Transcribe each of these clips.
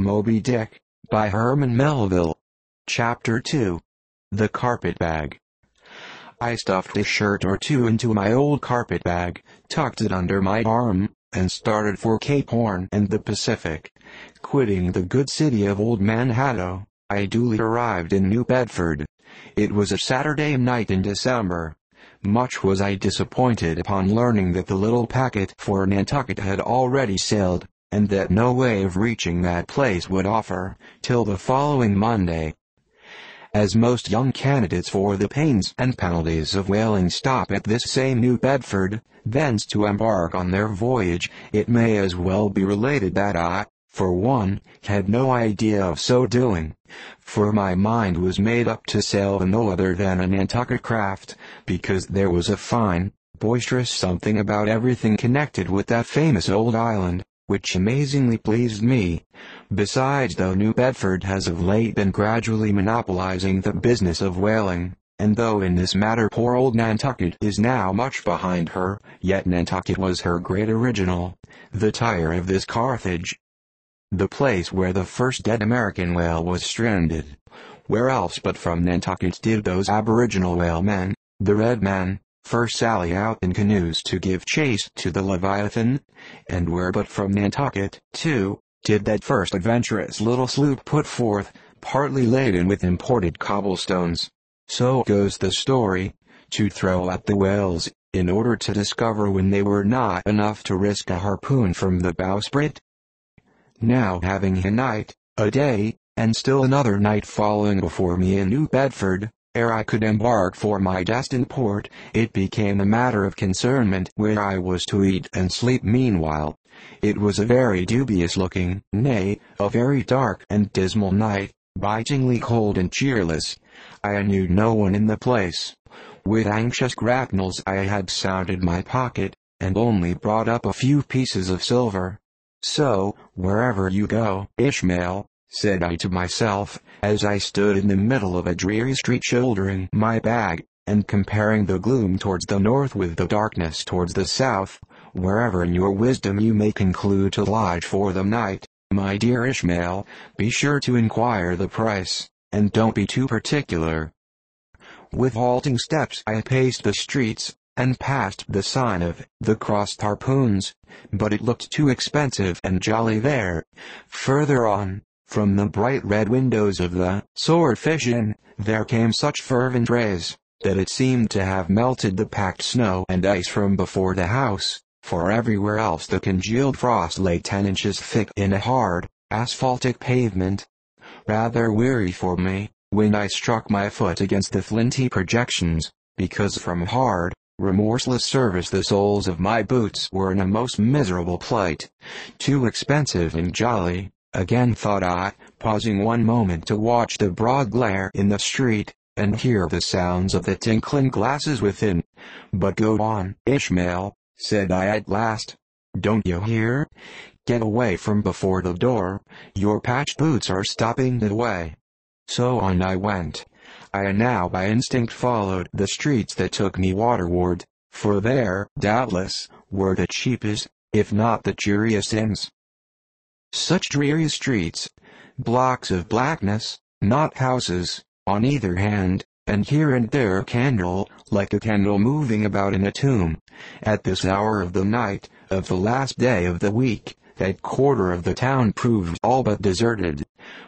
Moby-Dick, by Herman Melville. Chapter 2. The Carpet Bag. I stuffed a shirt or two into my old carpet bag, tucked it under my arm, and started for Cape Horn and the Pacific. Quitting the good city of old Manhatto, I duly arrived in New Bedford. It was a Saturday night in December. Much was I disappointed upon learning that the little packet for Nantucket had already sailed, and that no way of reaching that place would offer, till the following Monday. As most young candidates for the pains and penalties of whaling stop at this same New Bedford, thence to embark on their voyage, it may as well be related that I, for one, had no idea of so doing, for my mind was made up to sail in no other than a Nantucket craft, because there was a fine, boisterous something about everything connected with that famous old island, which amazingly pleased me. Besides, though New Bedford has of late been gradually monopolizing the business of whaling, and though in this matter poor old Nantucket is now much behind her, yet Nantucket was her great original, the Tyre of this Carthage, the place where the first dead American whale was stranded. Where else but from Nantucket did those aboriginal whalemen, the red men, first sally out in canoes to give chase to the Leviathan? And where but from Nantucket, too, did that first adventurous little sloop put forth, partly laden with imported cobblestones? So goes the story, to throw at the whales, in order to discover when they were not enough to risk a harpoon from the bowsprit. Now having a night, a day, and still another night following before me in New Bedford, ere I could embark for my destined port, it became a matter of concernment where I was to eat and sleep meanwhile. It was a very dubious-looking, nay, a very dark and dismal night, bitingly cold and cheerless. I knew no one in the place. With anxious grapnels I had sounded my pocket, and only brought up a few pieces of silver. So, wherever you go, Ishmael, said I to myself, as I stood in the middle of a dreary street shouldering my bag, and comparing the gloom towards the north with the darkness towards the south, wherever in your wisdom you may conclude to lodge for the night, my dear Ishmael, be sure to inquire the price, and don't be too particular. With halting steps I paced the streets, and passed the sign of the Crossed Harpoons, but it looked too expensive and jolly there. Further on, from the bright red windows of the Swordfish Inn, there came such fervent rays, that it seemed to have melted the packed snow and ice from before the house, for everywhere else the congealed frost lay 10 inches thick in a hard, asphaltic pavement. Rather weary for me, when I struck my foot against the flinty projections, because from hard, remorseless service the soles of my boots were in a most miserable plight. Too expensive and jolly, again thought I, pausing one moment to watch the broad glare in the street, and hear the sounds of the tinkling glasses within. But go on, Ishmael, said I at last. Don't you hear? Get away from before the door, your patched boots are stopping the way. So on I went. I now by instinct followed the streets that took me waterward, for there, doubtless, were the cheapest, if not the cheeriest inns. Such dreary streets, blocks of blackness, not houses, on either hand, and here and there a candle, like a candle moving about in a tomb. At this hour of the night, of the last day of the week, that quarter of the town proved all but deserted.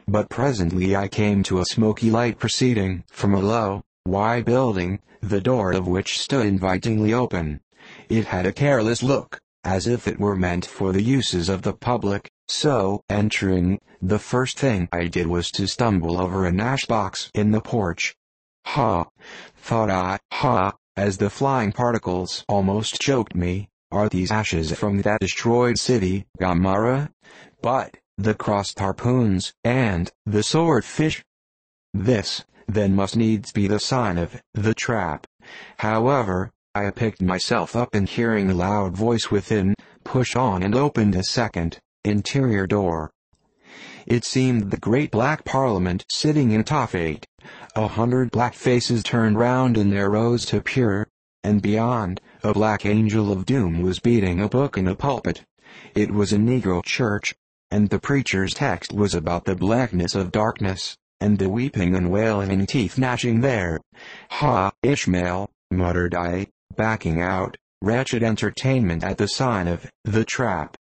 But presently I came to a smoky light proceeding from a low, wide building, the door of which stood invitingly open. It had a careless look, as if it were meant for the uses of the public, so, entering, the first thing I did was to stumble over an ash box in the porch. Ha! Thought I, ha! As the flying particles almost choked me. Are these ashes from that destroyed city, Gomorrah? But, the Crossed Harpoons, and the Swordfish? This, then, must needs be the sign of the trap. However, I picked myself up and hearing a loud voice within, pushed on and opened a second, interior door. It seemed the great black Parliament sitting in Tophet. 100 black faces turned round in their rows to peer, and beyond, a black angel of doom was beating a book in a pulpit. It was a Negro church, and the preacher's text was about the blackness of darkness, and the weeping and wailing and teeth gnashing there. "Ha, Ishmael," muttered I, backing out, "wretched entertainment at the sign of the Trap."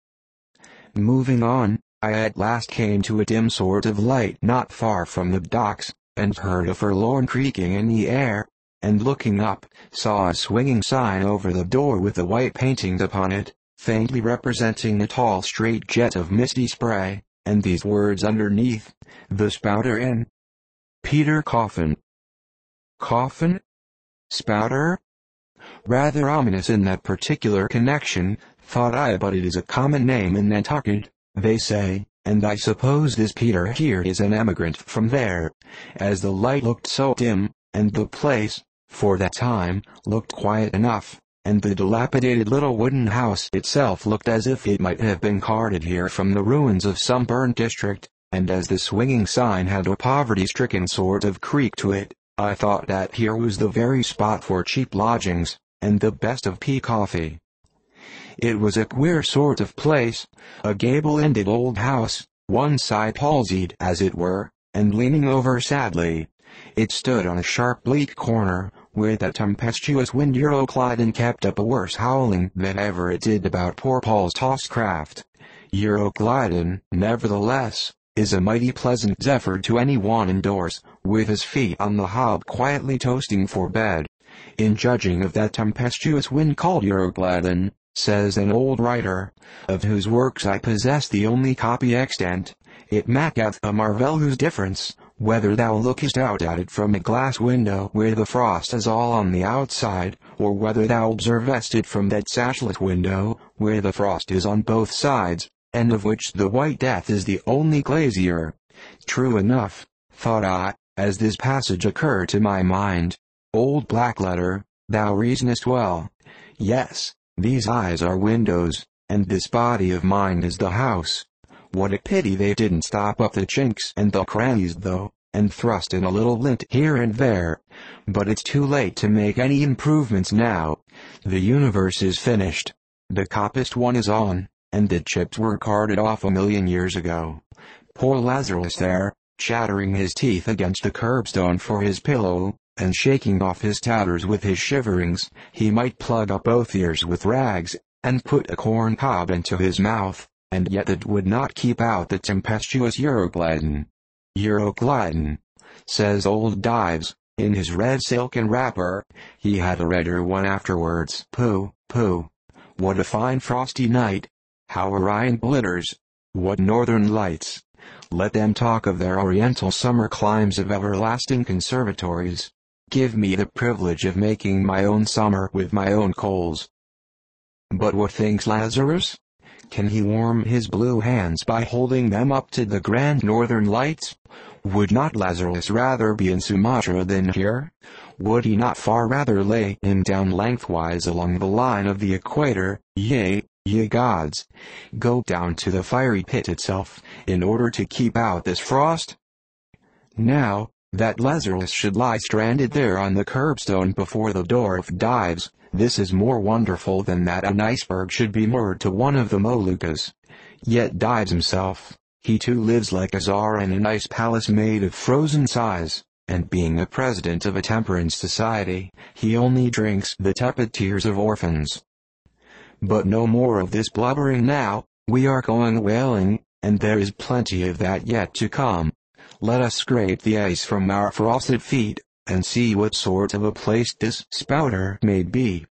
Moving on, I at last came to a dim sort of light not far from the docks, and heard a forlorn creaking in the air, and looking up, saw a swinging sign over the door with the white paintings upon it, faintly representing a tall straight jet of misty spray, and these words underneath: "The Spouter Inn. Peter Coffin." Coffin? Spouter? Rather ominous in that particular connection, thought I, but it is a common name in Nantucket, they say, and I suppose this Peter here is an emigrant from there. As the light looked so dim, and the place, for that time, looked quiet enough, and the dilapidated little wooden house itself looked as if it might have been carted here from the ruins of some burnt district, and as the swinging sign had a poverty-stricken sort of creak to it, I thought that here was the very spot for cheap lodgings, and the best of pea coffee. It was a queer sort of place, a gable-ended old house, one side palsied as it were, and leaning over sadly. It stood on a sharp bleak corner, where that tempestuous wind Euroclydon kept up a worse howling than ever it did about poor Paul's tossed craft. Euroclydon, nevertheless, is a mighty pleasant zephyr to any one indoors, with his feet on the hob quietly toasting for bed. In judging of that tempestuous wind called Euroclydon, says an old writer, of whose works I possess the only copy extant, it maketh a marvel whose difference, whether thou lookest out at it from a glass window where the frost is all on the outside, or whether thou observest it from that sashlet window, where the frost is on both sides, and of which the white death is the only glazier. True enough, thought I, as this passage occurred to my mind. Old Blackletter, thou reasonest well. Yes, these eyes are windows, and this body of mine is the house. What a pity they didn't stop up the chinks and the crannies though, and thrust in a little lint here and there. But it's too late to make any improvements now. The universe is finished. The coppice one is on, and the chips were carted off 1,000,000 years ago. Poor Lazarus there, chattering his teeth against the curbstone for his pillow, and shaking off his tatters with his shiverings, he might plug up both ears with rags, and put a corn cob into his mouth, and yet it would not keep out the tempestuous Euroclydon. Euroclydon, says old Dives, in his red silken wrapper. He had a redder one afterwards. Pooh, pooh. What a fine frosty night. How Orion glitters. What northern lights. Let them talk of their oriental summer climes of everlasting conservatories. Give me the privilege of making my own summer with my own coals. But what thinks Lazarus? Can he warm his blue hands by holding them up to the grand northern lights? Would not Lazarus rather be in Sumatra than here? Would he not far rather lay him down lengthwise along the line of the equator, ye gods, go down to the fiery pit itself, in order to keep out this frost? Now, that Lazarus should lie stranded there on the curbstone before the door of Dives, this is more wonderful than that an iceberg should be moored to one of the Moluccas. Yet Dives himself, he too lives like a czar in an ice palace made of frozen sighs, and being a president of a temperance society, he only drinks the tepid tears of orphans. But no more of this blubbering now, we are going whaling, and there is plenty of that yet to come. Let us scrape the ice from our frosted feet, and see what sort of a place this Spouter may be.